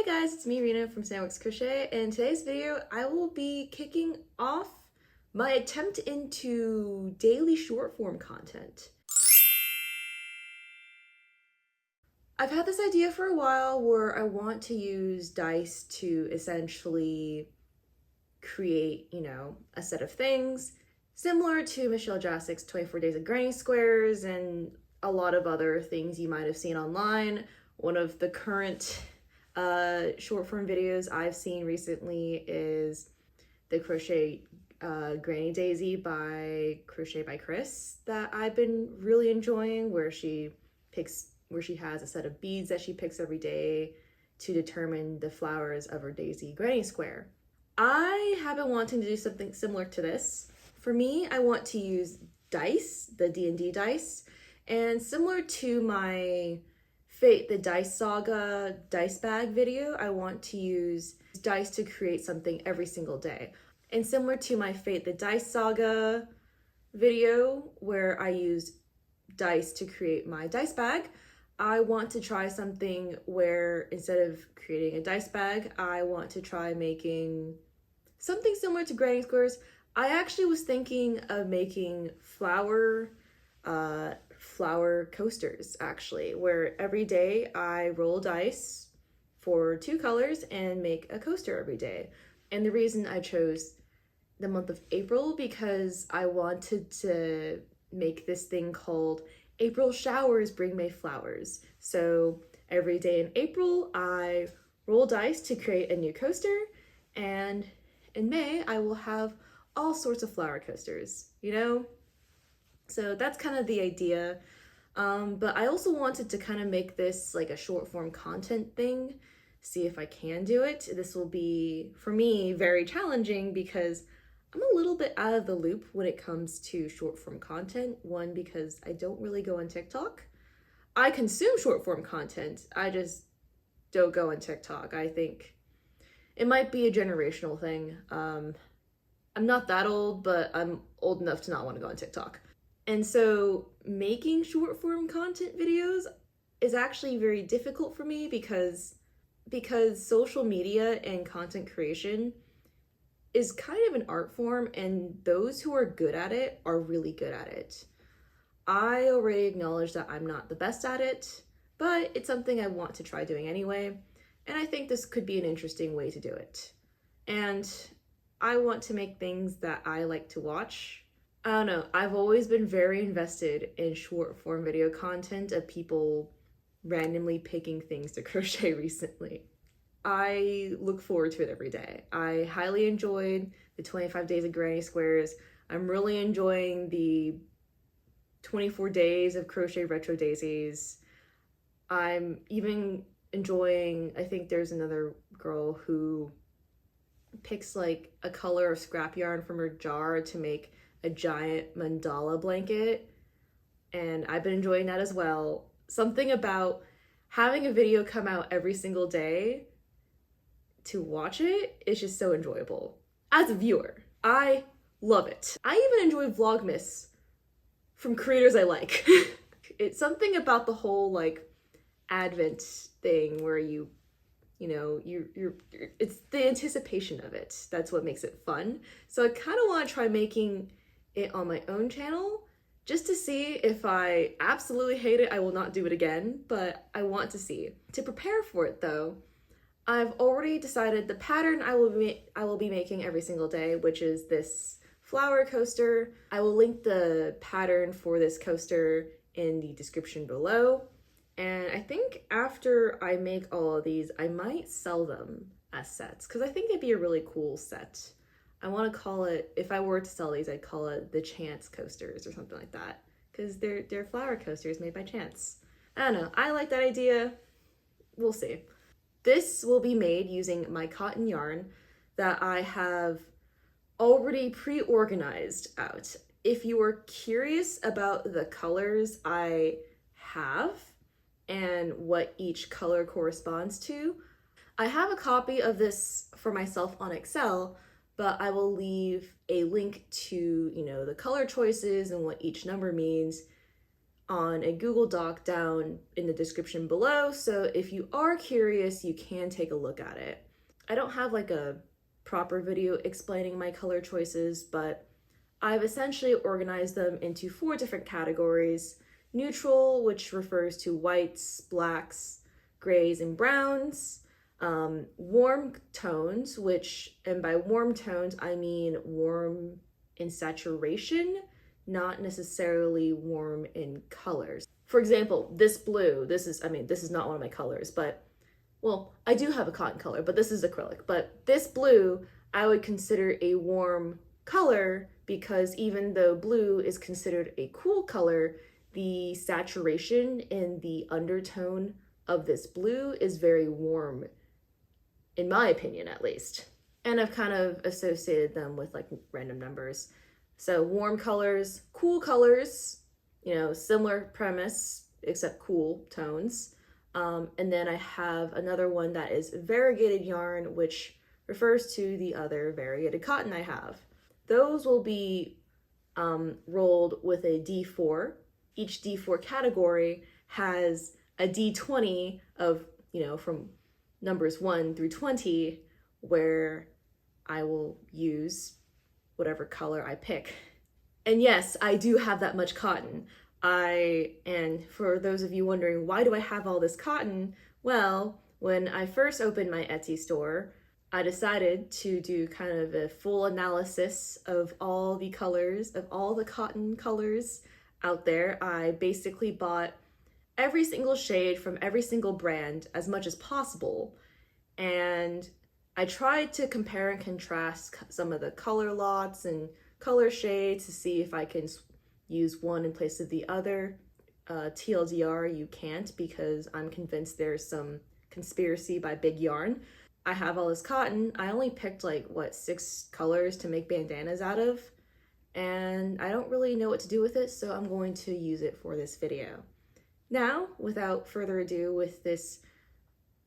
Hey guys, it's me Rena from Snailworks Crochet, and in today's video I will be kicking off my attempt into daily short form content. I've had this idea for a while where I want to use dice to essentially create, a set of things similar to Michelle Jassick's 24 Days of Granny Squares and a lot of other things you might have seen online. One of the current short form videos I've seen recently is the Crochet Granny Daisy by Crochet by Chris that I've been really enjoying, where she has a set of beads that she picks every day to determine the flowers of her daisy granny square. I have been wanting to do something similar to this. For me, I want to use dice, the D&D dice, and similar to my Fate the Dice Saga dice bag video, I want to use dice to create something every single day. And similar to my Fate the Dice Saga video, where I used dice to create my dice bag, I want to try something where instead of creating a dice bag, I want to try making something similar to granny squares. I actually was thinking of making flower coasters, actually, where every day I roll dice for 2 colors and make a coaster every day. And the reason I chose the month of April because I wanted to make this thing called April Showers Bring May Flowers. So every day in April I roll dice to create a new coaster, and in May I will have all sorts of flower coasters, So that's kind of the idea. But I also wanted to kind of make this like a short form content thing, see if I can do it. This will be, for me, very challenging because I'm a little bit out of the loop when it comes to short form content. One, because I don't really go on TikTok. I consume short form content, I just don't go on TikTok. I think it might be a generational thing. I'm not that old, but I'm old enough to not want to go on TikTok. And so making short form content videos is actually very difficult for me because social media and content creation is kind of an art form, and those who are good at it are really good at it. I already acknowledge that I'm not the best at it, but it's something I want to try doing anyway, and I think this could be an interesting way to do it. And I want to make things that I like to watch. I don't know, I've always been very invested in short form video content of people randomly picking things to crochet recently. I look forward to it every day. I highly enjoyed the 25 Days of Granny Squares. I'm really enjoying the 24 Days of Crochet Retro Daisies. I'm even enjoying, I think there's another girl who picks like a color of scrap yarn from her jar to make a giant mandala blanket, and I've been enjoying that as well. Something about having a video come out every single day to watch it is just so enjoyable. As a viewer, I love it. I even enjoy Vlogmas from creators I like. It's something about the whole like Advent thing where you're it's the anticipation of it. That's what makes it fun. So I kind of want to try making it on my own channel just to see. If I absolutely hate it, I will not do it again, but I want to see. To prepare for it though, I've already decided the pattern I will be making every single day, which is this flower coaster. I will link the pattern for this coaster in the description below. And I think after I make all of these, I might sell them as sets because I think it'd be a really cool set. I want to call it, if I were to sell these, I'd call it the Chance coasters or something like that because they're flower coasters made by Chance. I don't know. I like that idea. We'll see. This will be made using my cotton yarn that I have already pre-organized out. If you are curious about the colors I have and what each color corresponds to, I have a copy of this for myself on Excel, but I will leave a link to, the color choices and what each number means on a Google Doc down in the description below, so if you are curious, you can take a look at it. I don't have like a proper video explaining my color choices, but I've essentially organized them into 4 different categories. Neutral, which refers to whites, blacks, grays, and browns. Warm tones, which, and by warm tones, I mean warm in saturation, not necessarily warm in colors. For example, this blue, this is not one of my colors, but, well, I do have a cotton color, but this is acrylic. But this blue, I would consider a warm color because even though blue is considered a cool color, the saturation in the undertone of this blue is very warm, in my opinion at least. And I've kind of associated them with like random numbers. So warm colors, cool colors, you know, similar premise, except cool tones. And then I have another one that is variegated yarn, which refers to the other variegated cotton I have. Those will be rolled with a D4. Each D4 category has a D20 of, you know, from numbers 1 through 20, where I will use whatever color I pick. And yes, I do have that much cotton. And for those of you wondering, why do I have all this cotton? Well, when I first opened my Etsy store, I decided to do kind of a full analysis of all the colors, of all the cotton colors out there. I basically bought every single shade from every single brand as much as possible. And I tried to compare and contrast some of the color lots and color shades to see if I can use one in place of the other. TLDR, you can't, because I'm convinced there's some conspiracy by Big Yarn. I have all this cotton. I only picked like, 6 colors to make bandanas out of, and I don't really know what to do with it, so I'm going to use it for this video. Now, without further ado with this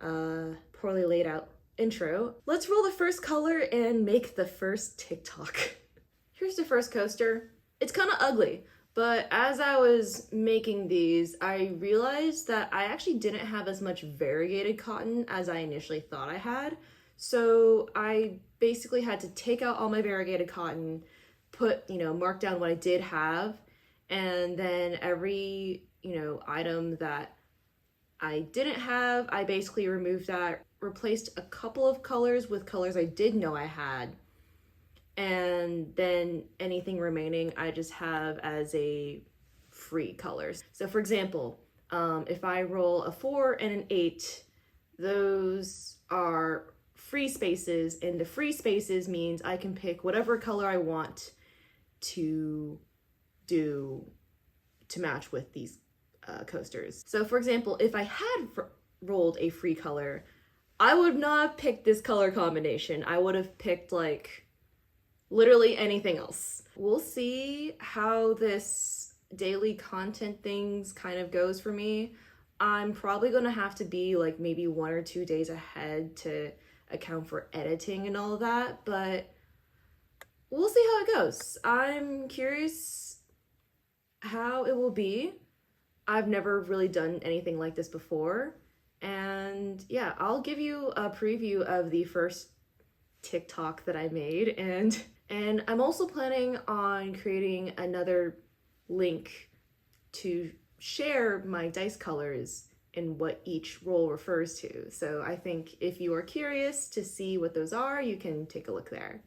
poorly laid out intro, let's roll the first color and make the first TikTok. Here's the first coaster. It's kind of ugly, but as I was making these, I realized that I actually didn't have as much variegated cotton as I initially thought I had. So I basically had to take out all my variegated cotton, mark down what I did have, and then every, item that I didn't have, I basically removed that, replaced a couple of colors with colors I did know I had, and then anything remaining I just have as a free colors. So for example, if I roll a 4 and an 8, those are free spaces, and the free spaces means I can pick whatever color I want to do to match with these coasters. So for example, if I had rolled a free color, I would not have picked this color combination. I would have picked like literally anything else. We'll see how this daily content things kind of goes for me. I'm probably gonna have to be like maybe 1 or 2 days ahead to account for editing and all that, but we'll see how it goes. I'm curious how it will be. I've never really done anything like this before. And yeah, I'll give you a preview of the first TikTok that I made, and I'm also planning on creating another link to share my dice colors and what each roll refers to. So I think if you are curious to see what those are, you can take a look there.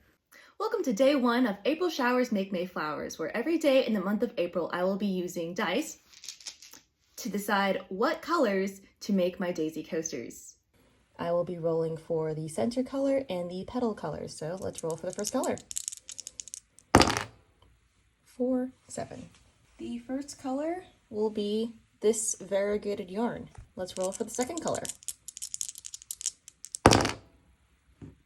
Welcome to day 1 of April Showers Make May Flowers, where every day in the month of April I will be using dice to decide what colors to make my daisy coasters. I will be rolling for the center color and the petal colors, so let's roll for the first color. 4, 7. The first color will be this variegated yarn. Let's roll for the second color.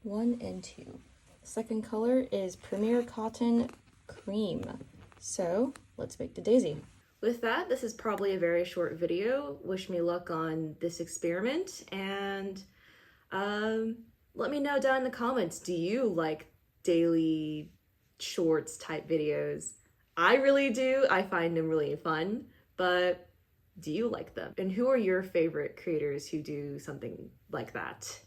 1 and 2. The second color is Premier Cotton Cream. So let's make the daisy. With that, this is probably a very short video. Wish me luck on this experiment, and let me know down in the comments, do you like daily shorts type videos? I really do. I find them really fun, but do you like them? And who are your favorite creators who do something like that?